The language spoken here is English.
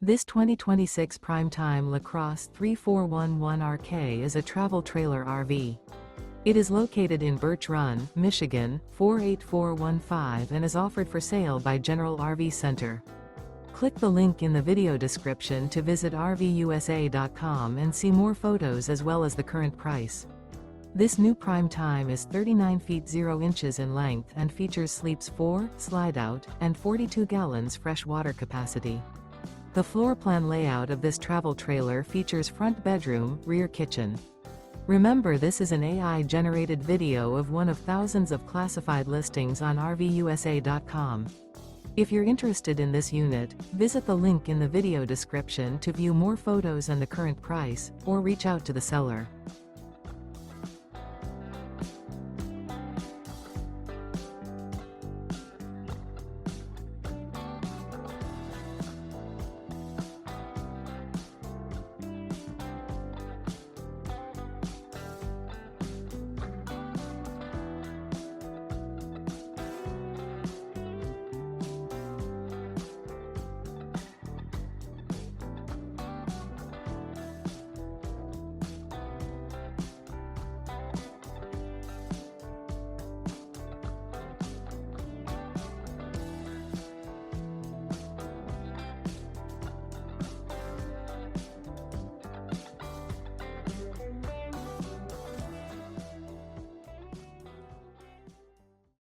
This 2026 Prime Time LaCrosse 3411RK is a travel trailer RV. It is located in Birch Run, Michigan, 48415 and is offered for sale by General RV Center. Click the link in the video description to visit RVUSA.com and see more photos as well as the current price. This new Prime Time is 39 feet 0 inches in length and features sleeps 4, Slideout, and 42 gallons fresh water capacity. The floor plan layout of this travel trailer features front bedroom, rear kitchen. Remember, this is an AI-generated video of one of thousands of classified listings on RVUSA.com. If you're interested in this unit, visit the link in the video description to view more photos and the current price, or reach out to the seller.